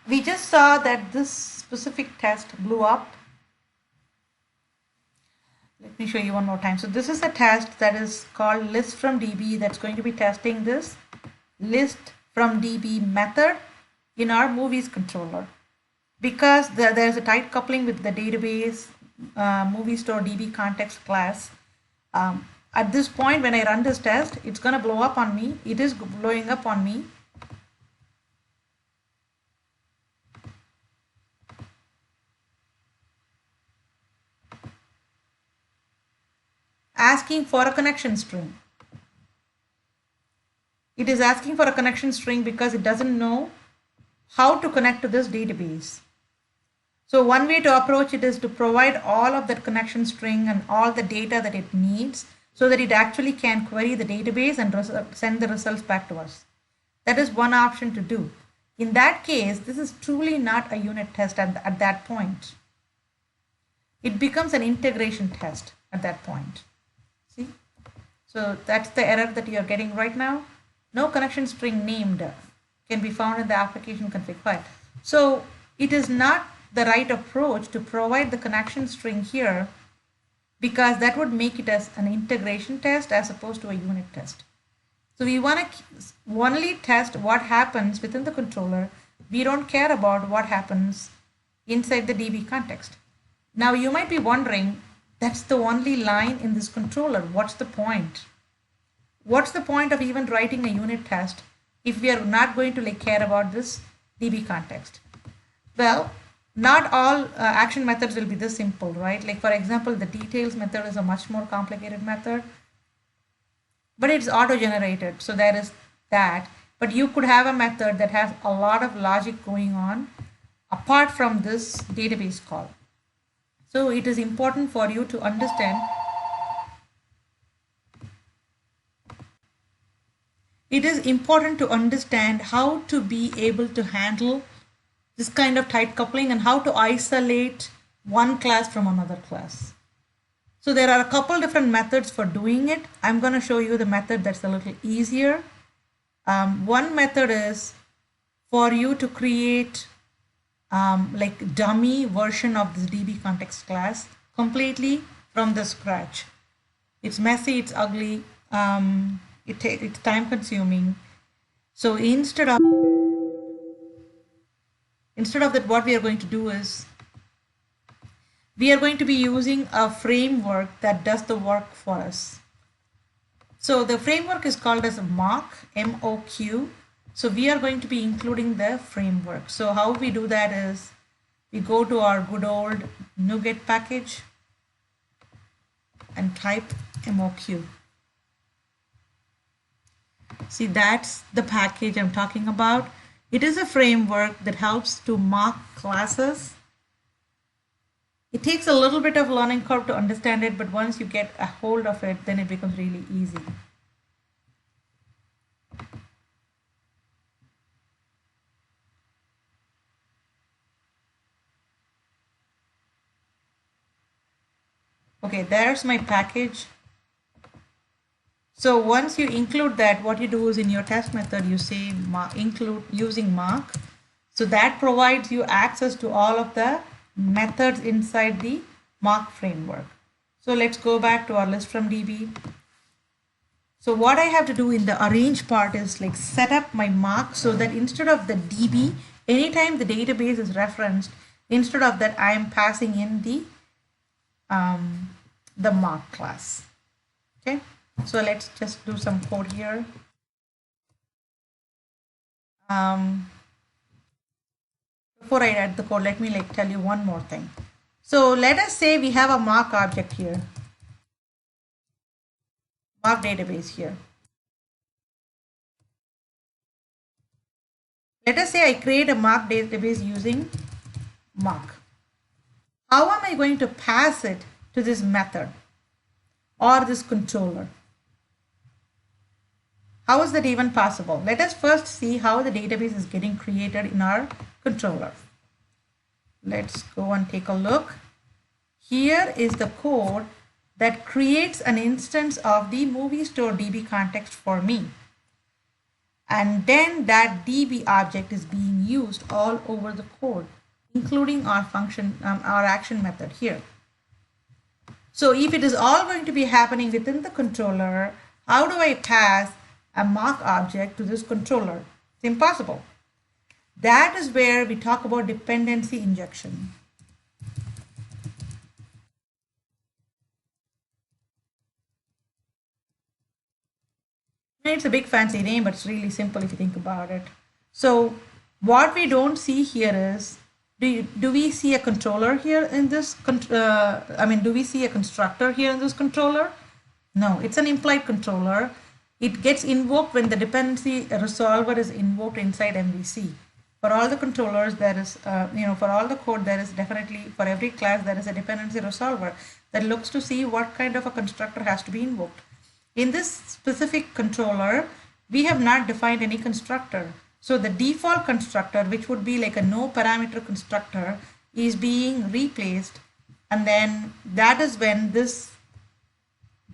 We just saw that this specific test blew up. Let me show you one more time. So this is a test that is called list from DB that's going to be testing this list from DB method in our movies controller. Because there's a tight coupling with the database movie store DB context class. At this point, when I run this test, it's going to blow up on me. It is blowing up on me. Asking for a connection string. It is asking for a connection string because it doesn't know how to connect to this database. So one way to approach it is to provide all of that connection string and all the data that it needs so that it actually can query the database and send the results back to us. That is one option to do. In that case, this is truly not a unit test at that point. It becomes an integration test at that point. See? So that's the error that you're getting right now. No connection string named can be found in the application config file. So it is not the right approach to provide the connection string here because that would make it as an integration test as opposed to a unit test. So we want to only test what happens within the controller. We don't care about what happens inside the DB context. Now you might be wondering, that's the only line in this controller. What's the point? What's the point of even writing a unit test if we are not going to care about this DB context? Well, not all action methods will be this simple, right? Like for example, the details method is a much more complicated method, but it's auto-generated, so there is that. But you could have a method that has a lot of logic going on apart from this database call. So it is important for you to understand. It is important to understand how to be able to handle this kind of tight coupling and how to isolate one class from another class. So there are a couple different methods for doing it. I'm going to show you the method that's a little easier. One method is for you to create like dummy version of this DB context class completely from the scratch. It's messy, it's ugly, it's time consuming. So instead of that, what we are going to do is we are going to be using a framework that does the work for us. So the framework is called as Moq, M-O-Q. So we are going to be including the framework. So how we do that is we go to our good old NuGet package and type MOQ. See, that's the package I'm talking about. It is a framework that helps to mock classes. It takes a little bit of learning curve to understand it, but once you get a hold of it, then it becomes really easy. Okay, there's my package. So once you include that, what you do is in your test method, you say include using Moq. So that provides you access to all of the methods inside the Moq framework. So let's go back to our list from DB. So what I have to do in the arrange part is like set up my Moq so that instead of the DB, anytime the database is referenced, instead of that, I am passing in the Moq class. Okay. So let's just do some code here. Before I add the code, let me tell you one more thing. So let us say we have a Moq object here, Moq database here. Let us say I create a Moq database using Moq. How am I going to pass it to this method or this controller? How is that even possible? Let us first see how the database is getting created in our controller. Let's go and take a look. Here is the code that creates an instance of the movie store DB context for me. And then that DB object is being used all over the code, including our function, our action method here. So if it is all going to be happening within the controller, how do I pass a mock object to this controller? It's impossible. That is where we talk about dependency injection. It's a big fancy name, but it's really simple if you think about it. So what we don't see here is, do we see a controller here in this, do we see a constructor here in this controller? No, it's an implied controller. It gets invoked when the dependency resolver is invoked inside MVC. For all the controllers, there is, for all the code, there is definitely, for every class, there is a dependency resolver that looks to see what kind of a constructor has to be invoked. In this specific controller, we have not defined any constructor. So the default constructor, which would be like a no parameter constructor, is being replaced. And then that is when this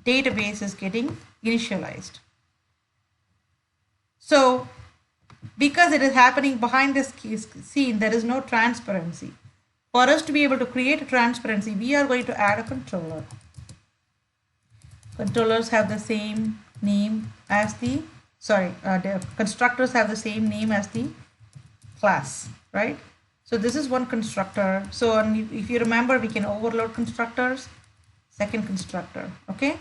database is getting initialized. So because it is happening behind this scene, there is no transparency. For us to be able to create a transparency, we are going to add a controller. Controllers have the same name as the constructors have the same name as the class, right? So this is one constructor. So if you remember, we can overload constructors, second constructor, okay?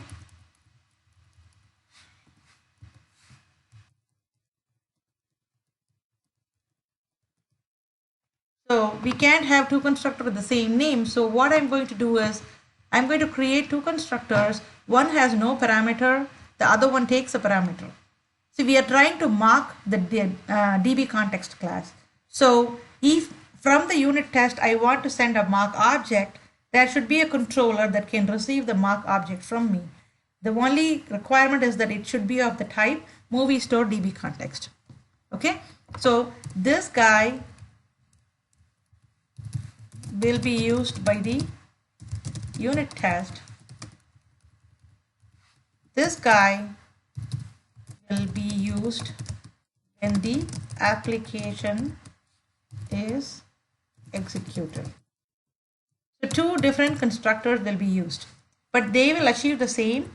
So we can't have two constructors with the same name. So what I'm going to do is, I'm going to create two constructors. One has no parameter, the other one takes a parameter. So we are trying to mark the DB context class. So if from the unit test I want to send a mark object, there should be a controller that can receive the mark object from me. The only requirement is that it should be of the type movie store DB context. Okay, so this guy will be used by the unit test. This guy will be used when the application is executed. So two different constructors will be used, but they will achieve the same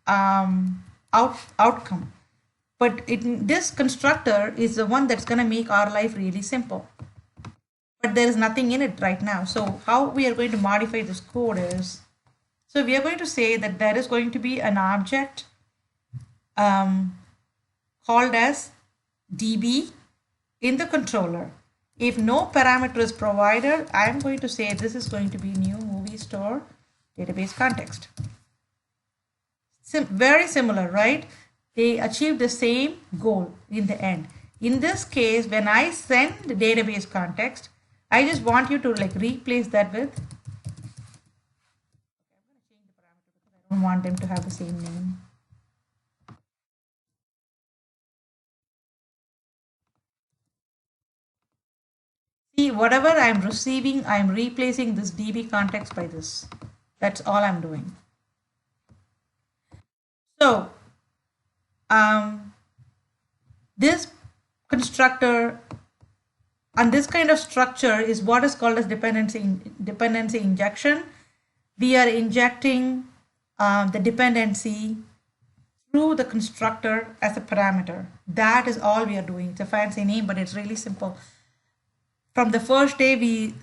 outcome. But this constructor is the one that's going to make our life really simple. But there is nothing in it right now. So how we are going to modify this code is, so we are going to say that there is going to be an object called as DB in the controller. If no parameter is provided, I am going to say this is going to be new movie store database context. Very similar, right? They achieve the same goal in the end. In this case, when I send the database context, I just want you to like replace that with, I'm going to change the parameter because I don't want them to have the same name. See, whatever I'm receiving, I'm replacing this DB context by this. That's all I'm doing. So this constructor and this kind of structure is what is called as dependency injection. We are injecting the dependency through the constructor as a parameter. That is all we are doing. It's a fancy name, but it's really simple. From the first day we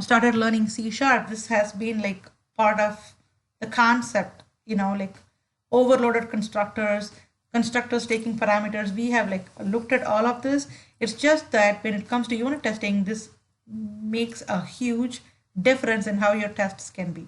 started learning C#, this has been like part of the concept, like overloaded constructors taking parameters. We have like looked at all of this. It's just that when it comes to unit testing, this makes a huge difference in how your tests can be.